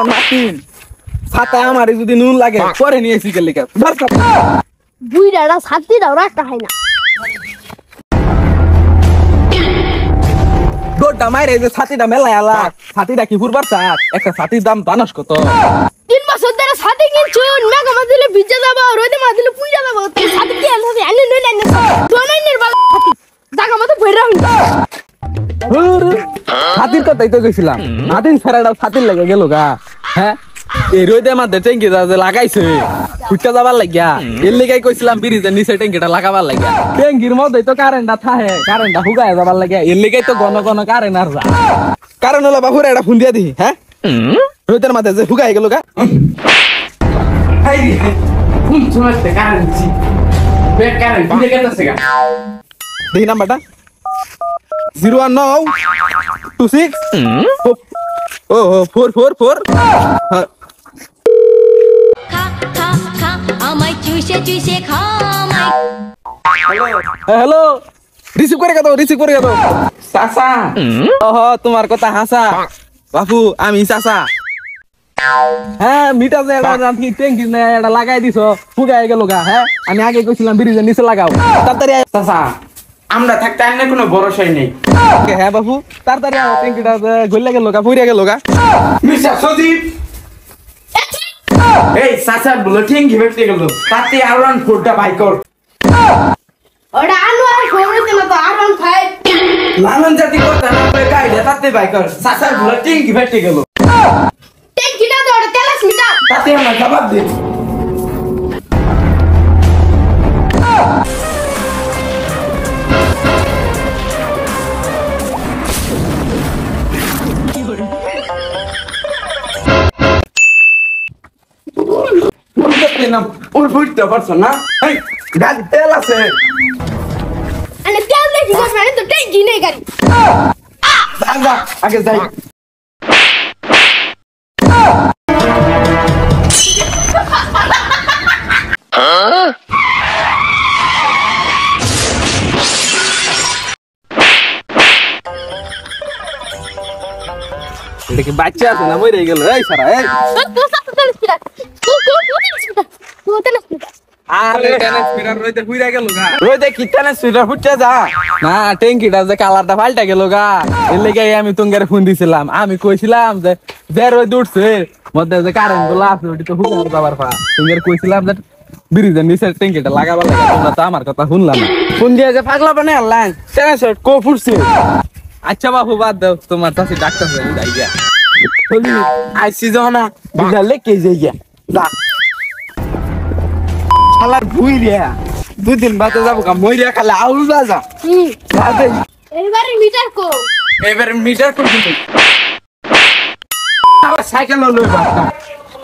নাতিন ছাতা আমারে যদি নুন লাগে পরে নিয়েছি গেলে কে বুইড়াটা ছাতি দাও রাখা হয় না দৌড়টা মাইরে যে ছাতিটা মেলায় আলা ছাতিটা কি ফুরবার চাক একটা ছাতির দাম জানাস কত 3 বছর ধরে ছাতি কিনছুন মেঘা মাদিলে ভিজে যাবো রোদে মাদিলে পুইড়া যাবো ছাতি কি আনছে আনি নই না দোনাইনের বালা ছাতি জায়গা মতো ভইরা হইন ছাতির কথাই তো কইছিলাম নাতিন ফেরাটা ছাতির লাগে গেল গা হ্যাঁ এই রোদে মধ্যে ট্যাঙ্কি যে লাগাইছে ফুটটা যাবার লাগিয়া এর লেগাই কইছিলাম ব্রিজের নিচে ট্যাঙ্কিটা লাগাবার লাগিয়া ট্যাঙ্কির মধ্যেই তো কারেন্টটা থাকে কারেন্টটা হুগায় যাবার লাগিয়া এর লেগাই তো ঘন ঘন কারেন্ট আর যা কারণ হলো বাবুরা এটা ফোন দিয়া দিই হ্যাঁ রোদের মধ্যে যে হুগাই গেল গা দেখি নাম্বারটা 01926 ও 444 হ্যালো রিসিভ করে গেতো চাচা ওহ তোমার কথা হাসা বাপু আমি চাচা হ্যাঁ মিটা যে ট্যাঙ্কি এটা লাগাই দিছ ফুগাই গেল গা হ্যাঁ আমি আগে কইছিলাম ব্রিজের নিচে লাগাও তাড়াতাড়ি চাচা আমরা থাকতে আর কোনো ভরসাই নেই হ্যাঁ বাপু তাড়াতাড়ি ট্যাঙ্কিটা গইলা গেল গা ফুরিয়া গেল গা মিস্টার সদীপ এই চাচা বলে ট্যাঙ্কি ফেটে গেল তাতে আরন ফোরটা বাই কর ওটা আনোয়ার ফোরতে না তো আরন খায় লালন জাতি কথা না কই গাইলে তাতে বাই কর চাচা বলে ট্যাঙ্কি ফেটে গেল ট্যাঙ্কিটা তো ওটা তেলাস মিটা তাতে আমরা জবাব দেব ওর ফুটতে পারছো না এই গাড়ি তেল আছে আরে তেল দেখি না তো ট্যাঙ্কি নেই গাড়ি দাদা আগে যাই এটা কি বাচ্চা আছে না মরে গেল এই সারা এই আরে টেনিস ফিরার রইতে হুইরা গেল গা রোদে কি টেনিস ফিটার ফুটতে যা না ট্যাঙ্কিটা যে কালারটা পাল্টা গেল গা এর লেগে আমি তোমাকে ফোন দিছিলাম আমি কইছিলাম যে রোদ উঠছে মধ্যে যে কারেন্ট গুলো আছে ওটি তো হুকার যাবার পা তোমাকে কইছিলাম যে ব্রিজের নিচে ট্যাঙ্কিটা লাগাবার লাগে তোমরা তো আমার কথা শুনলাম না ফোন দিয়ে যে পাগলা বানে আনলাম টেনিস কো ফুটছে আচ্ছা বাবু বাদ দাও তোমার কাছে ডাক্তার যাই গিয়া আইসি জনা বুঝালে কে যাই গিয়া যা শালার ভুই রে দুদিন বাদে যাবো কা মইরা খালে আউল যা যা দেই এবারে মিটার কো এবারে মিটার করে দিই আবার সাইকেল লই বাটা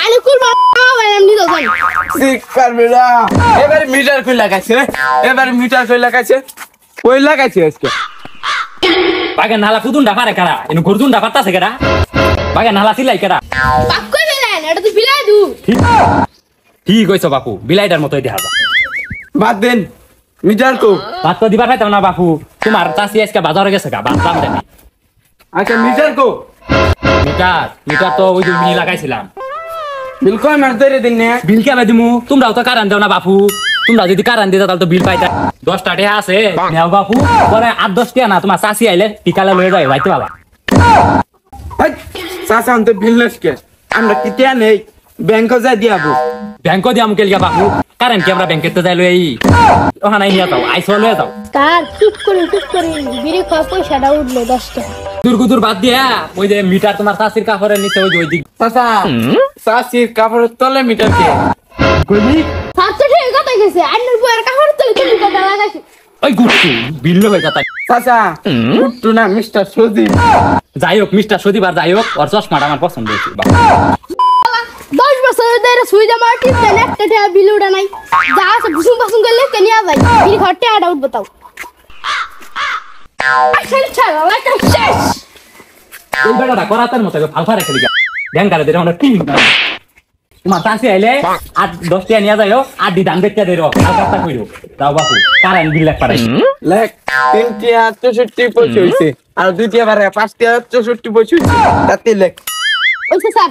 আরে কুল বাবা এমনি তো যাই ঠিক পারবে না এবারে মিটার কই লাগাইছে এবারে মিটার কই লাগাইছে কই লাগাইছে আজকে বাগে নালা ফুদুন্ডা পারে কারা এনু গরদুন্ডা পারতাছে কারা বাগে নালা সিলাই কারা বাপ কই বেলেন এটা তো বিলাই দু ঠিক কইছো বাপু বিলাইটার মতই দেখা যায় বাদ দেন মিটার কো ভাত তো দিবা খাইতাম না বাপু তোমার চাষি আজকে বাজারে গেছে গা বাদ দাম দেনি আচ্ছা মিটার কো মিটার তো ওই যে বিল লাগাইছিলাম বিল কয় মাস ধরে দিন না বিল কেমন দিমু তোমরাও তো কারণ দাও না বাপু তোমরা যদি কারণ দিতা তাহলে তো বিল পাইতা 10 টাকা আছে নেও বাপু পরে 8-10 টাকা না তোমার চাষি আইলে টিকালে লয়ে যায় ভাইতে বাবা চাচা তো বিল নসকে আমরা কিতিয়া নেই ব্যাংকে যা দিয়াবো ব্যাংক দিয়া মুকেল গা বাপু কারণ কি আমরা ব্যাংকে তো যাই লই ওখানে নিয়ে যাও আইসো লয়ে যাও তার চুপ করে বিড়ি খাওয়া পয়সাটা উঠলো 10 টাকা দুর্গুদুর বাদ দিয়া ওই যে মিটার তোমার চাষির কাপড়ের নিচে ওই দিক চাচা চাচির কাপড়ের তলে মিটার কে কইলি সাতটা ঠিক কথা গেছে আন্নার বউয়ের কাপড় তলে তুমি কথা লাগাইছি ওই গুট্টু বিল হয়ে যাতা চাচা উঠতো না মিস্টার সদীপ যাই হোক মিস্টার সদীপ আর যাই হোক ওর চশমাটা আমার পছন্দ হয়েছে 10 বছর ধরে সুইজা মার্টি দেন একটা টাকা বিল উড়া নাই যা আছে বুসুম পাসুম করলে কেন যাই বিল ঘরতে আড়া উঠ বতাও আসলে ছাড়া লাগা শেষ এই বেটাটা করাতের মতো ফালফা রেখে দিগা ব্যাংকারে দিলে আমরা টিম তোমার চাষি আইলে 8-10 টাকা নিয়ে যাইও আর দি দাম বেচতে দেরো কালকাতা কইরো দাও বাপু কারণ বিল লাগ পারাই লেখ 3 টিয়া 64 পয়সা হইছে আর 2 টিয়া বারে 5 টিয়া 64 পয়সা হইছে তাতে লেখ ওইছে স্যার